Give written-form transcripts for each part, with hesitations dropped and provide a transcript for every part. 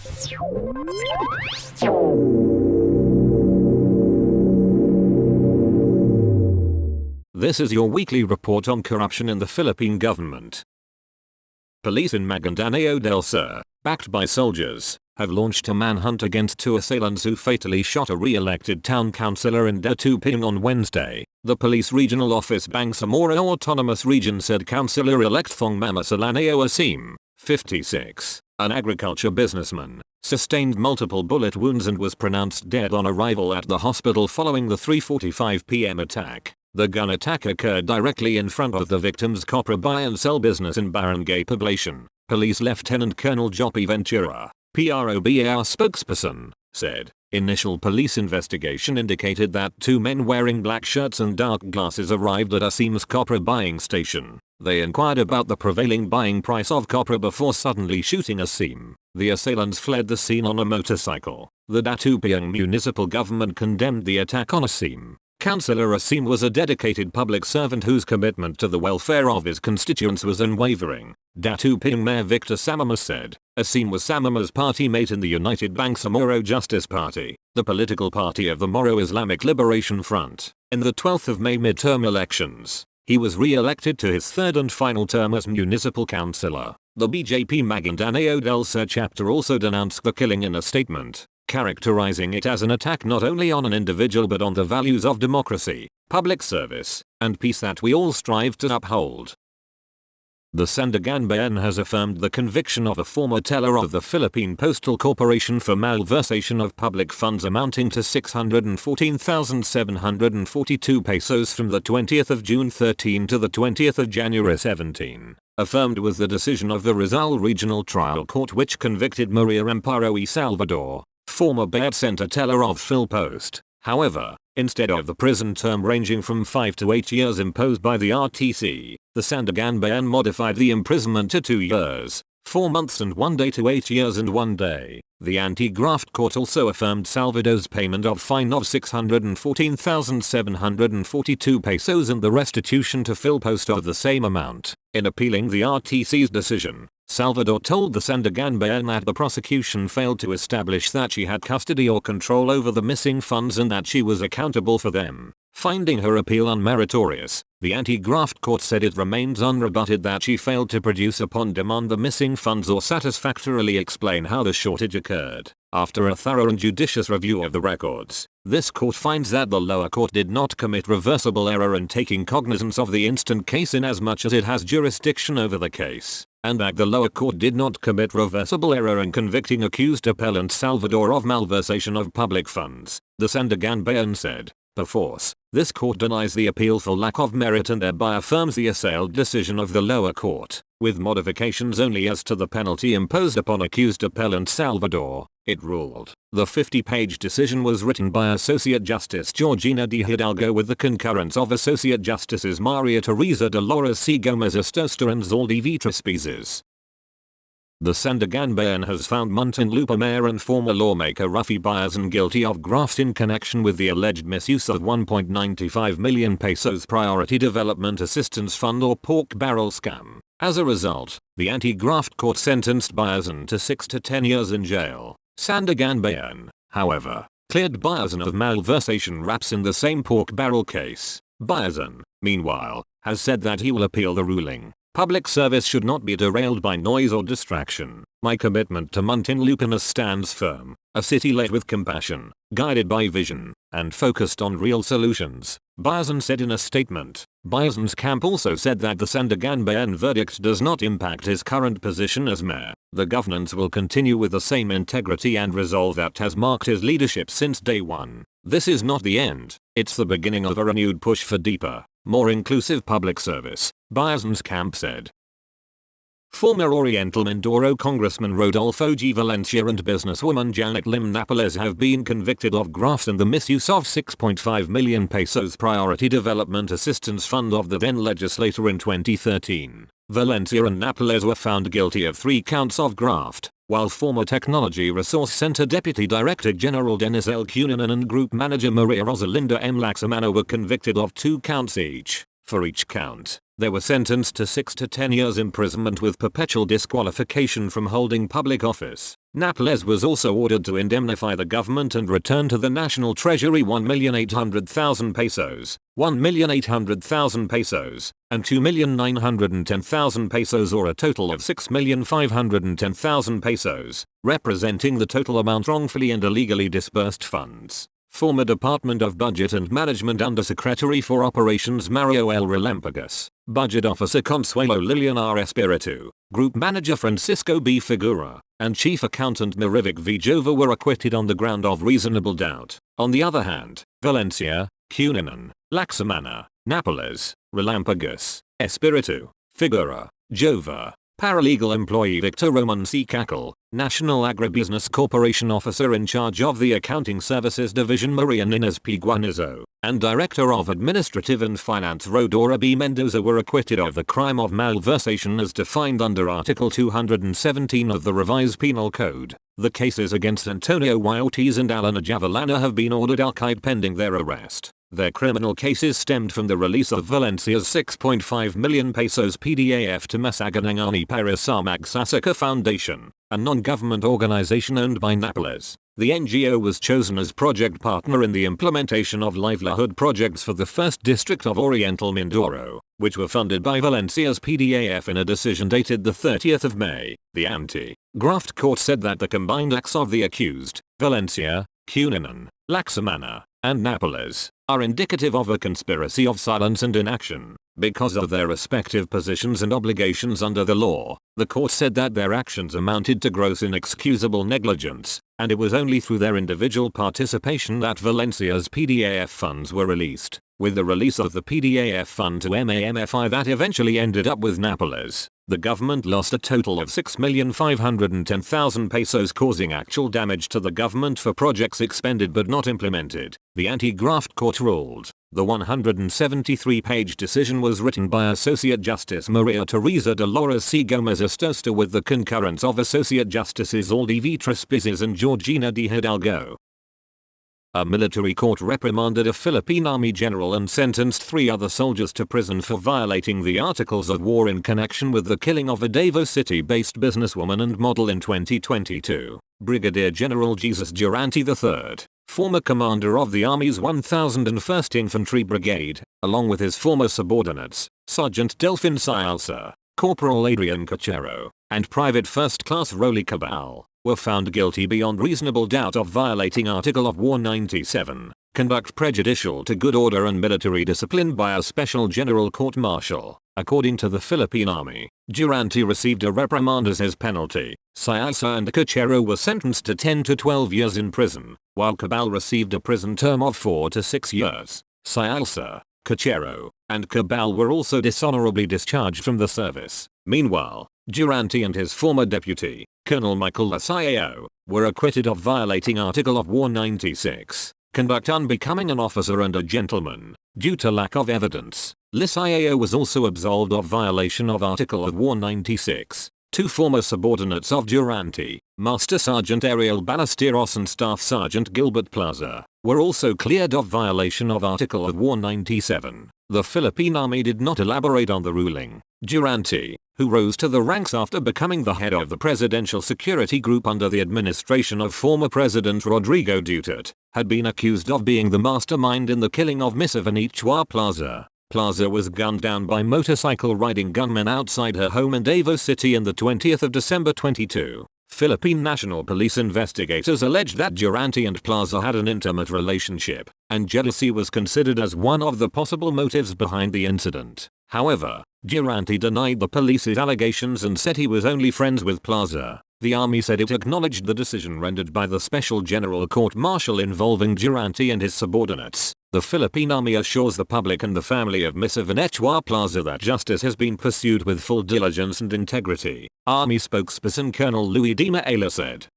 This is your weekly report on corruption in the Philippine government. Police in Maguindanao del Sur, backed by soldiers, have launched a manhunt against two assailants who fatally shot a re-elected town councillor in Datuping on Wednesday. The police regional office Bangsamoro Autonomous Region said Councillor-elect Thong Mamasalanao Asim, 56, an agriculture businessman, sustained multiple bullet wounds and was pronounced dead on arrival at the hospital following the 3:45 p.m. attack. The gun attack occurred directly in front of the victim's copra buy and sell business in Barangay Poblacion. Police Lieutenant Colonel Joppy Ventura, PROBAR spokesperson, said, initial police investigation indicated that two men wearing black shirts and dark glasses arrived at Asim's copra buying station. They inquired about the prevailing buying price of copra before suddenly shooting Asim. The assailants fled the scene on a motorcycle. The Datuping municipal government condemned the attack on Asim. Councillor Asim was a dedicated public servant whose commitment to the welfare of his constituents was unwavering. Datuping Mayor Victor Samamas said, Asim was Samama's party mate in the United Bangsamoro Justice Party, the political party of the Moro Islamic Liberation Front. In the 12th of May midterm elections, he was re-elected to his third and final term as municipal councillor. The BJP Maguindanao del Sur chapter also denounced the killing in a statement, characterizing it as an attack not only on an individual but on the values of democracy, public service, and peace that we all strive to uphold. The Sandigan Bayan has affirmed the conviction of a former teller of the Philippine Postal Corporation for malversation of public funds amounting to 614,742 pesos from the 20th of June 13 to the 20th of January 17. Affirmed was the decision of the Rizal Regional Trial Court which convicted Maria Amparo E. Salvador, former Bayat Center teller of PhilPost. However, instead of the prison term ranging from 5 to 8 years imposed by the RTC, the Sandigan Bayan modified the imprisonment to 2 years, 4 months and 1 day to 8 years and 1 day. The anti-graft court also affirmed Salvador's payment of fine of 614,742 pesos and the restitution to PhilPost of the same amount. In appealing the RTC's decision, Salvador told the Sandigan Bayan that the prosecution failed to establish that she had custody or control over the missing funds and that she was accountable for them. Finding her appeal unmeritorious, the anti-graft court said it remains unrebutted that she failed to produce upon demand the missing funds or satisfactorily explain how the shortage occurred. After a thorough and judicious review of the records, this court finds that the lower court did not commit reversible error in taking cognizance of the instant case inasmuch as it has jurisdiction over the case, and that the lower court did not commit reversible error in convicting accused appellant Salvador of malversation of public funds. The Sandigan Bayan said, perforce, this court denies the appeal for lack of merit and thereby affirms the assailed decision of the lower court, with modifications only as to the penalty imposed upon accused appellant Salvador. It ruled. The 50-page decision was written by Associate Justice Georgina D. Hidalgo with the concurrence of Associate Justices Maria Teresa Dolores C. Gomez Astosta and Zaldi V. Trespizes. The Sandigan Bayan has found Muntinlupa Mayor and former lawmaker Ruffy Biazon guilty of graft in connection with the alleged misuse of 1.95 million pesos Priority Development Assistance Fund or pork barrel scam. As a result, the anti-graft court sentenced Biazon to 6 to 10 years in jail. Sandigan Bayan, however, cleared Biazon of malversation raps in the same pork barrel case. Biazon, meanwhile, has said that he will appeal the ruling. Public service should not be derailed by noise or distraction. My commitment to Muntinlupa stands firm. A city led with compassion, guided by vision, and focused on real solutions, Biazon said in a statement. Biazon's camp also said that the Sandigan Bayan verdict does not impact his current position as mayor. The governance will continue with the same integrity and resolve that has marked his leadership since day one. This is not the end, it's the beginning of a renewed push for deeper, more inclusive public service, Biazon's camp said. Former Oriental Mindoro Congressman Rodolfo G. Valencia and businesswoman Janet Lim Napoles have been convicted of graft and the misuse of 6.5 million pesos Priority Development Assistance Fund of the then legislator in 2013. Valencia and Napoles were found guilty of 3 counts of graft, while former Technology Resource Center Deputy Director General Dennis L. Cunanan and Group Manager Maria Rosalinda M. Laxamana were convicted of 2 counts each. For each count, They were sentenced to 6 to 10 years imprisonment with perpetual disqualification from holding public office. Nápoles was also ordered to indemnify the government and return to the national treasury 1,800,000 pesos, 1,800,000 pesos, and 2,910,000 pesos, or a total of 6,510,000 pesos, representing the total amount wrongfully and illegally disbursed funds. Former Department of Budget and Management Undersecretary for Operations Mario L. Relampagus, Budget Officer Consuelo Lilian R. Espiritu, Group Manager Francisco B. Figura, and Chief Accountant Marivic V. Jova were acquitted on the ground of reasonable doubt. On the other hand, Valencia, Cunanan, Laksamana, Nápoles, Relampagus, Espiritu, Figura, Jova, Paralegal employee Victor Roman C. Cackle, National Agribusiness Corporation Officer in charge of the Accounting Services Division Maria Ninez P. Guanizo, and Director of Administrative and Finance Rodora B. Mendoza were acquitted of the crime of malversation as defined under Article 217 of the Revised Penal Code. The cases against Antonio Y. Ortiz and Alana Javellana have been ordered archived pending their arrest. Their criminal cases stemmed from the release of Valencia's 6.5 million pesos PDAF to Masaganangani Parasamag Sasaka Foundation, a non-government organization owned by Nápoles. The NGO was chosen as project partner in the implementation of livelihood projects for the 1st District of Oriental Mindoro, which were funded by Valencia's PDAF in a decision dated the 30th of May. The anti-graft court said that the combined acts of the accused, Valencia, Cunanan, Laksamana, and Nápoles, are indicative of a conspiracy of silence and inaction. Because of their respective positions and obligations under the law, the court said that their actions amounted to gross inexcusable negligence, and it was only through their individual participation that Valencia's PDAF funds were released. With the release of the PDAF fund to MAMFI that eventually ended up with Nápoles, the government lost a total of 6,510,000 pesos, causing actual damage to the government for projects expended but not implemented. The anti-graft court ruled. The 173-page decision was written by Associate Justice Maria Teresa Dolores C. Gomez Astosta with the concurrence of Associate Justices Aldi V. Trespizes and Georgina D. Hidalgo. A military court reprimanded a Philippine Army general and sentenced 3 other soldiers to prison for violating the Articles of War in connection with the killing of a Davao City-based businesswoman and model in 2022. Brigadier General Jesus Durante III, former commander of the Army's 1001st Infantry Brigade, along with his former subordinates, Sergeant Delfin Sialsa, Corporal Adrian Cachero, and Private First Class Rolly Cabal, were found guilty beyond reasonable doubt of violating Article of War 97, conduct prejudicial to good order and military discipline by a special general court-martial. According to the Philippine Army, Durante received a reprimand as his penalty. Sialsa and Cachero were sentenced to 10 to 12 years in prison, while Cabal received a prison term of 4 to 6 years. Sialsa, Cachero, and Cabal were also dishonorably discharged from the service. Meanwhile, Durante and his former deputy, Colonel Michael Lasio, were acquitted of violating Article of War 96, conduct unbecoming an officer and a gentleman, due to lack of evidence. Lasio was also absolved of violation of Article of War 96. 2 former subordinates of Durante, Master Sergeant Ariel Ballesteros and Staff Sergeant Gilbert Plaza, were also cleared of violation of Article of War 97. The Philippine Army did not elaborate on the ruling. Durante, who rose to the ranks after becoming the head of the Presidential Security Group under the administration of former President Rodrigo Duterte, had been accused of being the mastermind in the killing of Miss Ivanichua Plaza. Plaza was gunned down by motorcycle-riding gunmen outside her home in Davao City on the 20th of December 22. Philippine National Police investigators alleged that Durante and Plaza had an intimate relationship, and jealousy was considered as one of the possible motives behind the incident. However, Durante denied the police's allegations and said he was only friends with Plaza. The army said it acknowledged the decision rendered by the Special General Court-Martial involving Durante and his subordinates. The Philippine Army assures the public and the family of Miss Ivanichua Plaza that justice has been pursued with full diligence and integrity. Army spokesperson Colonel Luis D. Maela said.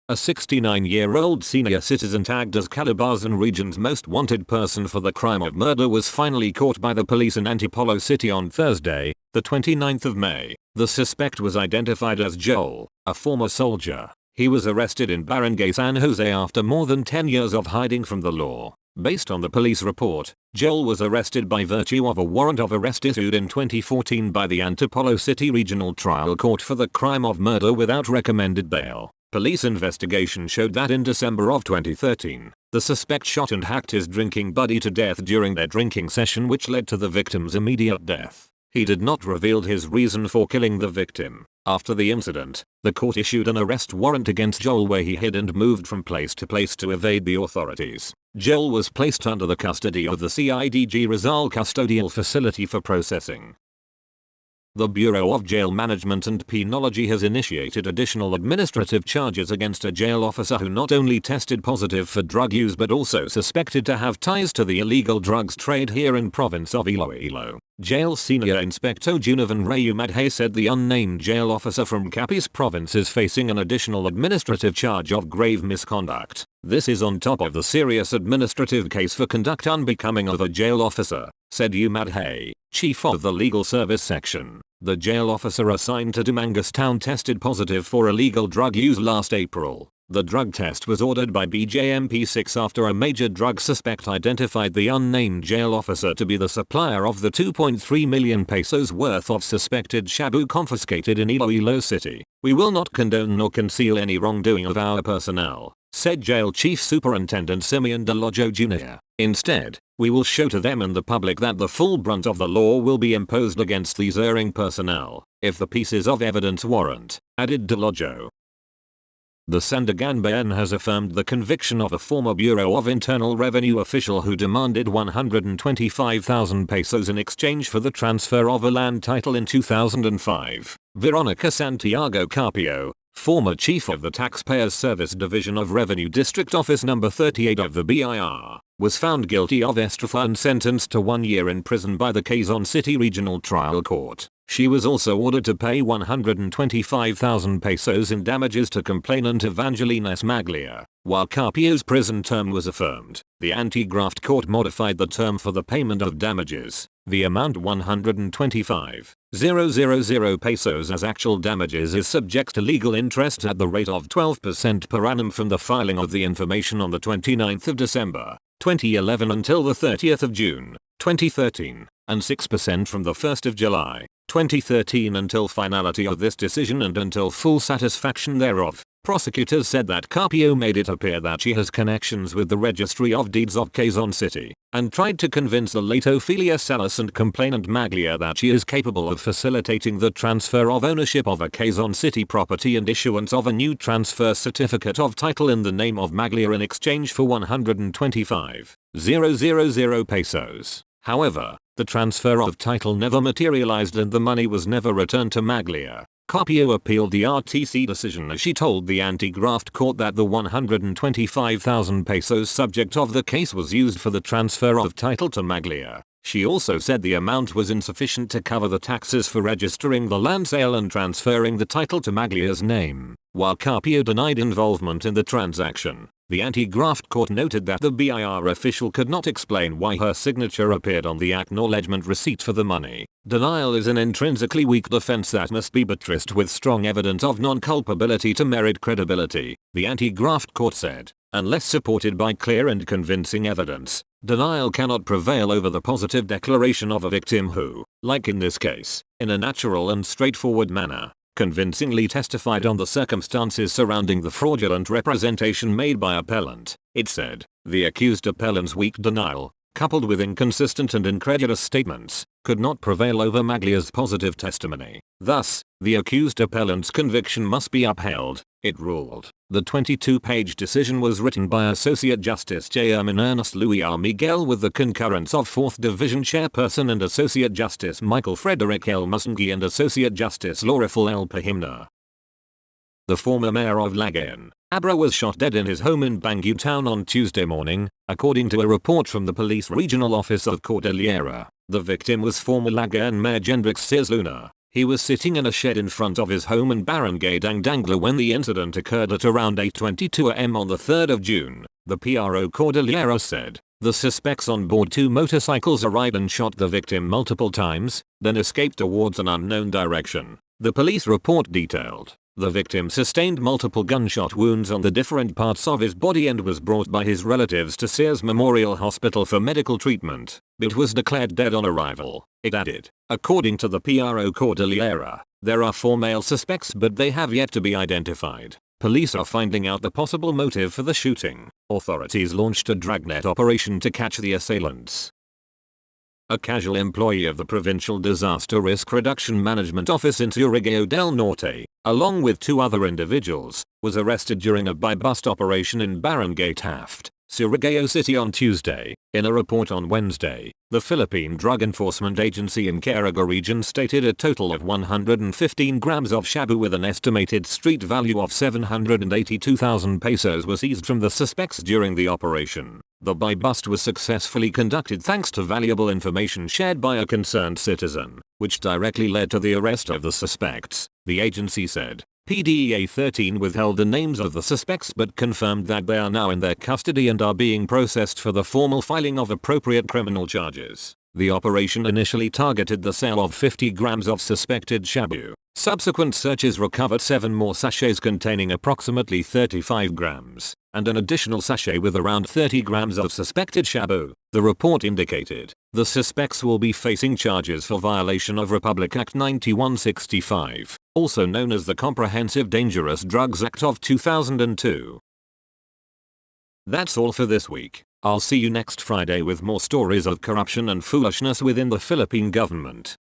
A 69-year-old senior citizen tagged as Calabarzon region's most wanted person for the crime of murder was finally caught by the police in Antipolo City on Thursday, the 29th of May. The suspect was identified as Joel, a former soldier. He was arrested in Barangay San Jose after more than 10 years of hiding from the law. Based on the police report, Joel was arrested by virtue of a warrant of arrest issued in 2014 by the Antipolo City Regional Trial Court for the crime of murder without recommended bail. Police investigation showed that in December of 2013, the suspect shot and hacked his drinking buddy to death during their drinking session, which led to the victim's immediate death. He did not reveal his reason for killing the victim. After the incident, the court issued an arrest warrant against Joel where he hid and moved from place to place to evade the authorities. Joel was placed under the custody of the CIDG Rizal Custodial Facility for processing. The Bureau of Jail Management and Penology has initiated additional administrative charges against a jail officer who not only tested positive for drug use but also suspected to have ties to the illegal drugs trade here in province of Iloilo. Jail Senior Inspector Junavan Rayumadhe said the unnamed jail officer from Capiz Province is facing an additional administrative charge of grave misconduct. This is on top of the serious administrative case for conduct unbecoming of a jail officer, said Umadhe, chief of the legal service section. The jail officer assigned to Dumangas Town tested positive for illegal drug use last April. The drug test was ordered by BJMP6 after a major drug suspect identified the unnamed jail officer to be the supplier of the 2.3 million pesos worth of suspected shabu confiscated in Iloilo City. "We will not condone nor conceal any wrongdoing of our personnel," said Jail Chief Superintendent Simeon Delojo Jr. "Instead, we will show to them and the public that the full brunt of the law will be imposed against these erring personnel, if the pieces of evidence warrant," added Delojo. The Sandigan has affirmed the conviction of a former Bureau of Internal Revenue official who demanded 125,000 pesos in exchange for the transfer of a land title in 2005. Veronica Santiago Carpio, former chief of the Taxpayers Service Division of Revenue District Office No. 38 of the BIR, was found guilty of estafa and sentenced to 1 year in prison by the Quezon City Regional Trial Court. She was also ordered to pay 125,000 pesos in damages to complainant Evangeline S. Maglia. While Carpio's prison term was affirmed, the anti-graft court modified the term for the payment of damages. The amount 125,000 pesos as actual damages is subject to legal interest at the rate of 12% per annum from the filing of the information on the 29th of December, 2011 until the 30th of June, 2013, and 6% from the 1st of July, 2013 until finality of this decision and until full satisfaction thereof. Prosecutors said that Carpio made it appear that she has connections with the Registry of Deeds of Quezon City, and tried to convince the late Ophelia Salas and complainant Maglia that she is capable of facilitating the transfer of ownership of a Quezon City property and issuance of a new transfer certificate of title in the name of Maglia in exchange for 125,000 pesos. However, the transfer of title never materialized and the money was never returned to Maglia. Carpio appealed the RTC decision as she told the anti-graft court that the 125,000 pesos subject of the case was used for the transfer of title to Maglia. She also said the amount was insufficient to cover the taxes for registering the land sale and transferring the title to Maglia's name. While Carpio denied involvement in the transaction, the anti-graft court noted that the BIR official could not explain why her signature appeared on the acknowledgement receipt for the money. Denial is an intrinsically weak defense that must be buttressed with strong evidence of non-culpability to merit credibility, the anti-graft court said. Unless supported by clear and convincing evidence, denial cannot prevail over the positive declaration of a victim who, like in this case, in a natural and straightforward manner, convincingly testified on the circumstances surrounding the fraudulent representation made by appellant. It said, the accused appellant's weak denial, coupled with inconsistent and incredulous statements, could not prevail over Maglia's positive testimony. Thus, the accused appellant's conviction must be upheld, it ruled. The 22-page decision was written by Associate Justice J. Ernest Louis R. Miguel with the concurrence of 4th Division Chairperson and Associate Justice Michael Frederick L. Musangi and Associate Justice Lauriful L. Pahimna. The former mayor of Lagayan, Abra, was shot dead in his home in Bangu Town on Tuesday morning, according to a report from the Police Regional Office of Cordillera. The victim was former Lagayan Mayor Jendrix Sears Luna. He was sitting in a shed in front of his home in Barangay Dangdangla when the incident occurred at around 8:22 am on the 3rd of June, the PRO Cordillera said. The suspects on board 2 motorcycles arrived and shot the victim multiple times, then escaped towards an unknown direction, the police report detailed. The victim sustained multiple gunshot wounds on the different parts of his body and was brought by his relatives to Sears Memorial Hospital for medical treatment, but was declared dead on arrival, it added. According to the PRO Cordillera, there are 4 male suspects but they have yet to be identified. Police are finding out the possible motive for the shooting. Authorities launched a dragnet operation to catch the assailants. A casual employee of the Provincial Disaster Risk Reduction Management Office in Surigao del Norte, along with 2 other individuals, was arrested during a buy-bust operation in Barangay Taft, Surigao City on Tuesday. In a report on Wednesday, the Philippine Drug Enforcement Agency in Caraga region stated a total of 115 grams of shabu with an estimated street value of 782,000 pesos was seized from the suspects during the operation. The buy-bust was successfully conducted thanks to valuable information shared by a concerned citizen, which directly led to the arrest of the suspects, the agency said. PDEA 13 withheld the names of the suspects but confirmed that they are now in their custody and are being processed for the formal filing of appropriate criminal charges. The operation initially targeted the sale of 50 grams of suspected shabu. Subsequent searches recovered 7 more sachets containing approximately 35 grams, and an additional sachet with around 30 grams of suspected shabu. The report indicated the suspects will be facing charges for violation of Republic Act 9165, also known as the Comprehensive Dangerous Drugs Act of 2002. That's all for this week. I'll see you next Friday with more stories of corruption and foolishness within the Philippine government.